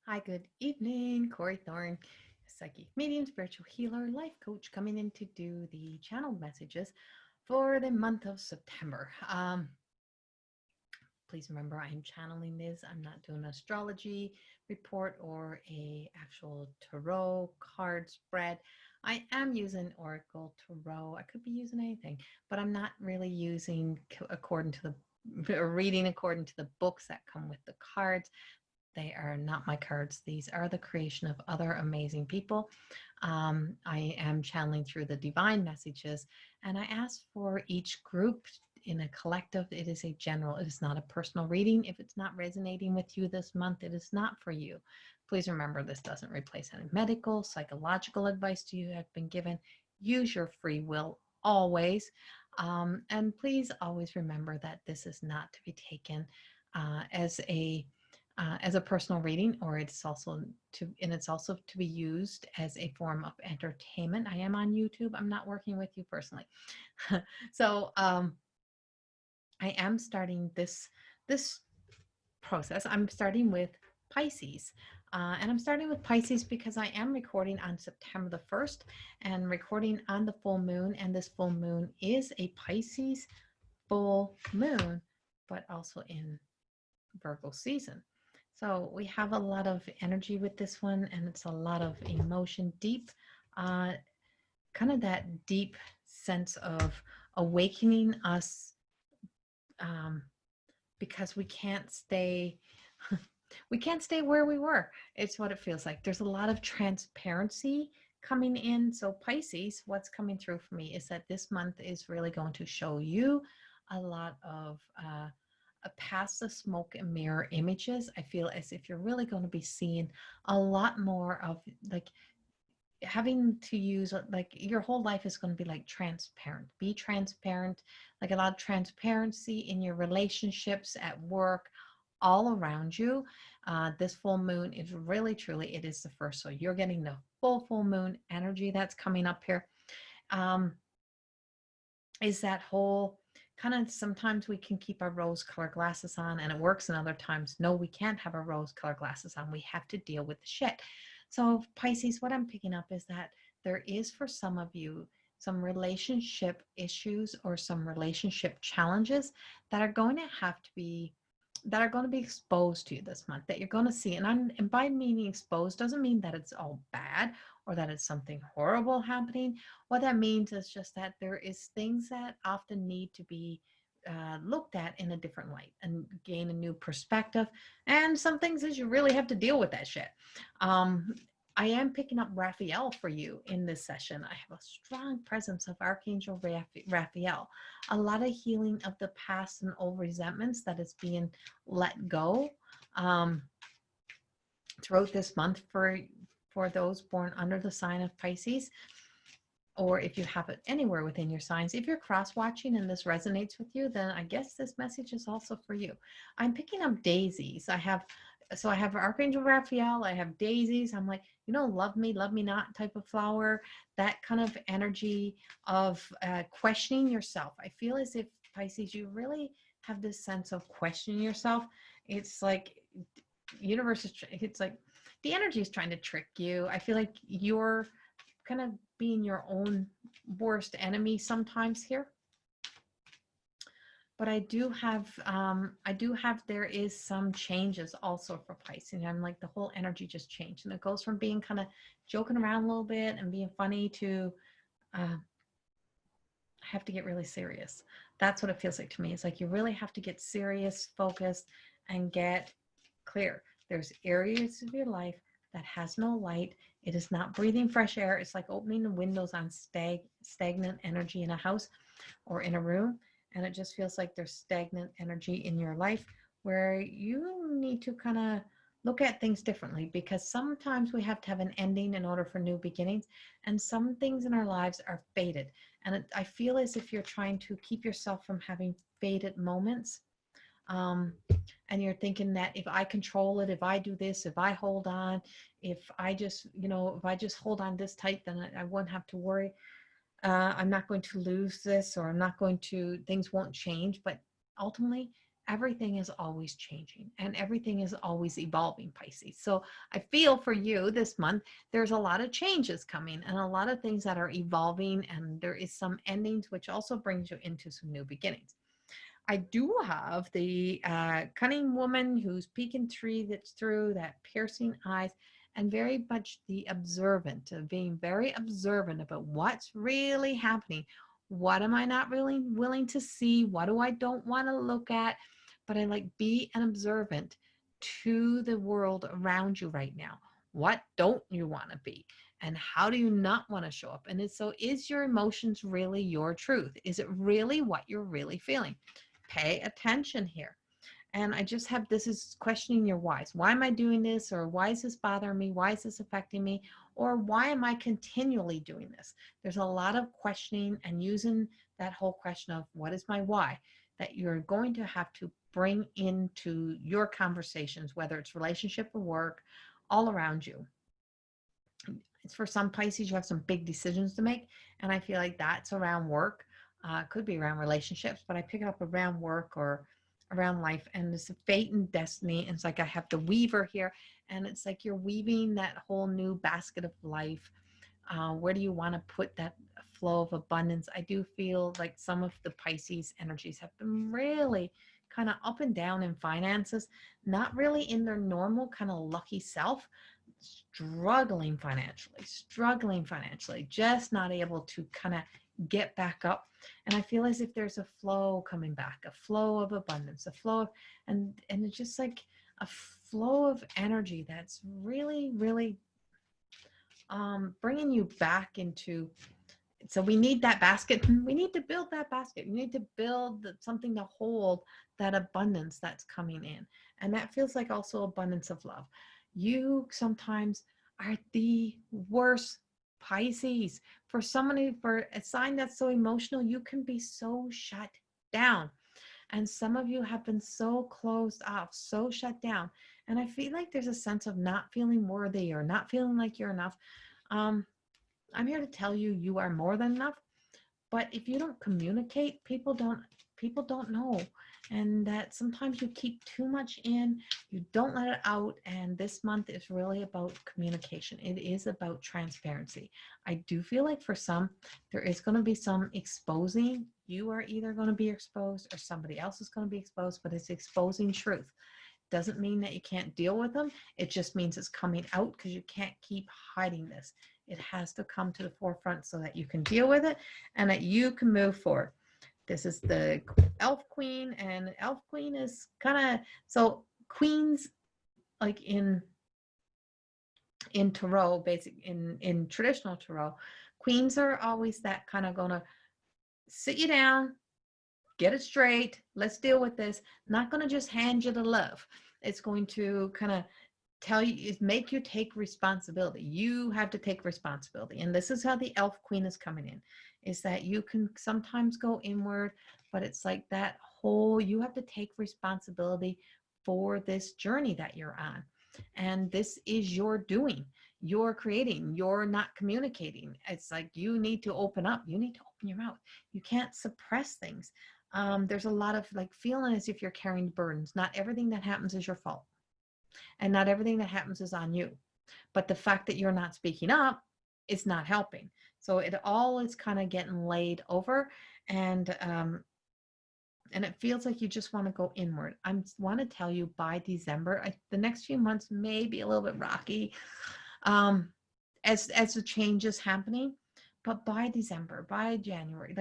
Hi, good evening. Corrie Thorne, psychic medium, spiritual healer, life coach, coming in to do the channeled messages for the month of September. Please remember, I am channeling this. I'm not doing an astrology report or a actual tarot card spread. I am using Oracle Tarot. I could be using anything, but I'm not really using according to the reading according to the books that come with the cards. They are not my cards. These are the creation of other amazing people. I am channeling through the divine messages, and I ask for each group in a collective. It is a general, it is not a personal reading. If it's not resonating with you this month, it is not for you. Please remember, this doesn't replace any medical, psychological advice you have been given. Use your free will always. And please always remember that this is not to be taken as a personal reading, or it's also to be used as a form of entertainment. I am on YouTube. I'm not working with you personally. So I am starting this process. I'm starting with Pisces. And I'm starting with Pisces because I am recording on September the 1st and recording on the full moon. And this full moon is a Pisces full moon, but also in Virgo season. So we have a lot of energy with this one, and it's a lot of emotion, deep, uh, kind of that deep sense of awakening us, um, because we can't stay. We can't stay where we were. It's what it feels like. There's a lot of transparency coming in. So Pisces, what's coming through for me is that this month is really going to show you a lot of past the smoke and mirror images. I feel as if you're really going to be seeing a lot more of, like, having to use, like, your whole life is going to be like transparent. Be transparent, like a lot of transparency in your relationships, at work, all around you. This full moon is really, truly, it is the first. So you're getting the full moon energy that's coming up here. Is that whole kind of, sometimes we can keep our rose colored glasses on and it works, and other times, no, we can't have our rose colored glasses on. We have to deal with the shit. So Pisces, what I'm picking up is that there is, for some of you, some relationship issues or some relationship challenges that are going to have to be that are going to be exposed to you this month, that you're going to see. And by meaning exposed doesn't mean that it's all bad or that it's something horrible happening. What that means is just that there is things that often need to be looked at in a different light and gain a new perspective. And some things is you really have to deal with that shit. I am picking up Raphael for you in this session. I have a strong presence of Archangel Raphael. A lot of healing of the past and old resentments that is being let go um, throughout this month for those born under the sign of Pisces, or if you have it anywhere within your signs. If you're cross-watching and this resonates with you, then I guess this message is also for you. I'm picking up daisies. I have Archangel Raphael, I have daisies. I'm like, love me not type of flower, that kind of energy of questioning yourself. I feel as if, Pisces, you really have this sense of questioning yourself. It's like universe is, it's like the energy is trying to trick you. I feel like you're kind of being your own worst enemy sometimes here. But there is some changes also for Pisces. I'm like, the whole energy just changed. And it goes from being kind of joking around a little bit and being funny to, I have to get really serious. That's what it feels like to me. It's like you really have to get serious, focused, and get clear. There's areas of your life that has no light. It is not breathing fresh air. It's like opening the windows on stagnant energy in a house or in a room. And it just feels like there's stagnant energy in your life where you need to kind of look at things differently, because sometimes we have to have an ending in order for new beginnings. And some things in our lives are fated. And I feel as if you're trying to keep yourself from having fated moments. And you're thinking that if I control it, if I do this, if I hold on, if I just hold on this tight, then I won't have to worry. I'm not going to lose this, or things won't change. But ultimately, everything is always changing and everything is always evolving, Pisces. So I feel for you this month, there's a lot of changes coming and a lot of things that are evolving, and there is some endings, which also brings you into some new beginnings. I do have the cunning woman who's peeking through that piercing eyes, and very much the observant, of being very observant about what's really happening. What am I not really willing to see? What do I don't want to look at? But I like be an observant to the world around you right now. What don't you want to be? And how do you not want to show up? And so is your emotions really your truth? Is it really what you're really feeling? Pay attention here. And I just have, this is questioning your whys. Why am I doing this? Or why is this bothering me? Why is this affecting me? Or why am I continually doing this? There's a lot of questioning and using that whole question of what is my why that you're going to have to bring into your conversations, whether it's relationship or work, all around you. It's for some Pisces, you have some big decisions to make. And I feel like that's around work. Could be around relationships, but I pick it up around work or around life. And it's a fate and destiny. And it's like I have the weaver here, and it's like you're weaving that whole new basket of life. Where do you want to put that flow of abundance? I do feel like some of the Pisces energies have been really kind of up and down in finances, not really in their normal kind of lucky self, struggling financially, just not able to kind of get back up. And I feel as if there's a flow coming back, a flow of abundance, a flow of, and it's just like a flow of energy that's really, really bringing you back into. So we need that basket. We need to build that basket. We need to build something to hold that abundance that's coming in. And that feels like also abundance of love. You sometimes are the worst Pisces. For somebody, for a sign that's so emotional, you can be so shut down. And some of you have been so closed off, so shut down. And I feel like there's a sense of not feeling worthy or not feeling like you're enough. I'm here to tell you, you are more than enough. But if you don't communicate, people don't know. And that sometimes you keep too much in, you don't let it out. And this month is really about communication. It is about transparency. I do feel like for some, there is going to be some exposing. You are either going to be exposed or somebody else is going to be exposed, but it's exposing truth. Doesn't mean that you can't deal with them. It just means it's coming out, because you can't keep hiding this. It has to come to the forefront so that you can deal with it and that you can move forward. This is the Elf Queen, and Elf Queen is kind of, so queens, like in tarot, basic in traditional tarot, queens are always that kind of gonna sit you down, get it straight, let's deal with this. Not gonna just hand you the love. It's going to kind of tell you, is make you take responsibility. You have to take responsibility. And this is how the Elf Queen is coming in, is that you can sometimes go inward, but it's like that whole, you have to take responsibility for this journey that you're on. And this is your doing. You're creating, you're not communicating. It's like you need to open up. You need to open your mouth. You can't suppress things. There's a lot of like feeling as if you're carrying burdens. Not everything that happens is your fault. And not everything that happens is on you. But the fact that you're not speaking up is not helping. So it all is kind of getting laid over. And it feels like you just want to go inward. I want to tell you, by December, the next few months may be a little bit rocky as the change is happening. But by December, by January,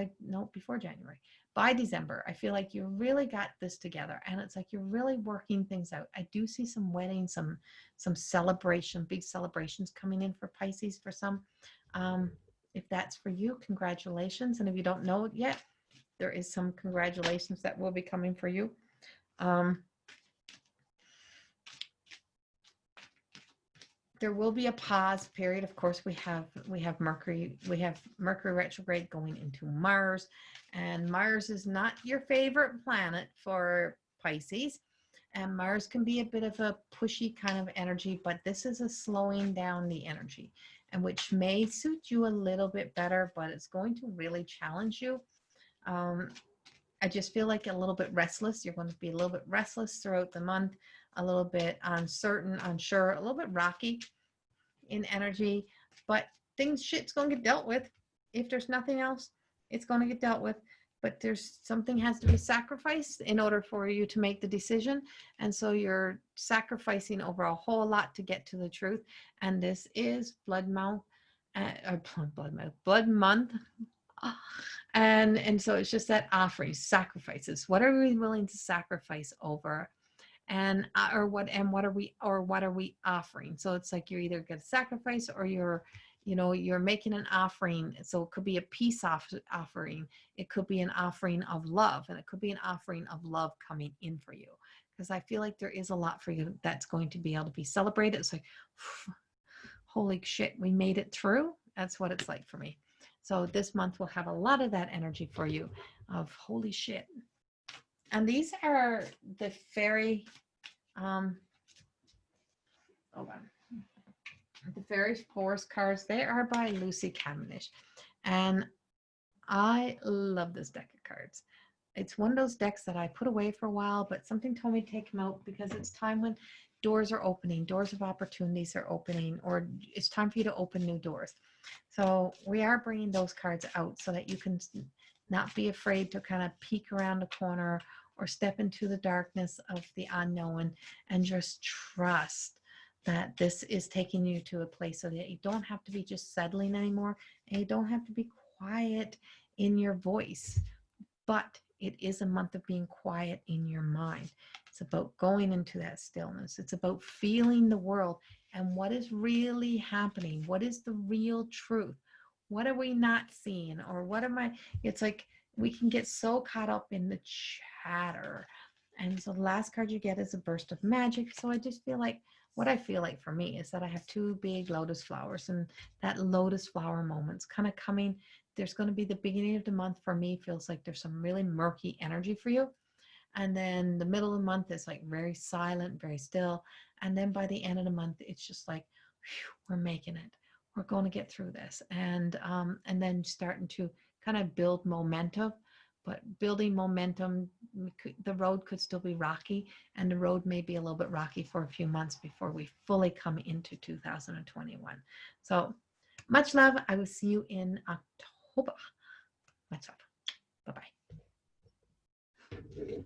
before January, by December, I feel like you really got this together, and it's like you're really working things out. I do see some weddings, some celebration, big celebrations coming in for Pisces for some. If that's for you, congratulations. And if you don't know it yet, there is some congratulations that will be coming for you. There will be a pause period. Of course, we have Mercury retrograde going into Mars, and Mars is not your favorite planet for Pisces. And Mars can be a bit of a pushy kind of energy, but this is a slowing down the energy, and which may suit you a little bit better, but it's going to really challenge you. I just feel like a little bit restless. You're going to be a little bit restless throughout the month, a little bit uncertain, unsure, a little bit rocky in energy, but shit's going to get dealt with. If there's nothing else, it's going to get dealt with. But there's something has to be sacrificed in order for you to make the decision. And so you're sacrificing over a whole lot to get to the truth. And this is blood month. And so it's just that offering, sacrifices. What are we willing to sacrifice over? And what are we offering? So it's like you're either going to sacrifice, or you're making an offering. So it could be a peace offering. It could be an offering of love, and it could be an offering of love coming in for you. Because I feel like there is a lot for you that's going to be able to be celebrated. It's like, holy shit, we made it through. That's what it's like for me. So this month will have a lot of that energy for you of holy shit. And these are the fairy, hold on. The fairy forest cards. They are by Lucy Cavendish. And I love this deck of cards. It's one of those decks that I put away for a while, but something told me to take them out because it's time when doors are opening, doors of opportunities are opening, or it's time for you to open new doors. So we are bringing those cards out so that you can not be afraid to kind of peek around the corner or step into the darkness of the unknown, and just trust that this is taking you to a place so that you don't have to be just settling anymore, and you don't have to be quiet in your voice. But it is a month of being quiet in your mind. It's about going into that stillness. It's about feeling the world and what is really happening. What is the real truth? What are we not seeing? Or what am I? It's like we can get so caught up in the chatter. And so the last card you get is a burst of magic. So I just feel like, what I feel like for me is that I have two big lotus flowers, and that lotus flower moment's kind of coming. There's going to be the beginning of the month for me feels like there's some really murky energy for you. And then the middle of the month is like very silent, very still. And then by the end of the month, it's just like, whew, we're making it. We're going to get through this. And then starting to kind of build momentum. But building momentum, the road could still be rocky, and the road may be a little bit rocky for a few months before we fully come into 2021. So much love. I will see you in October. Much love. Bye-bye.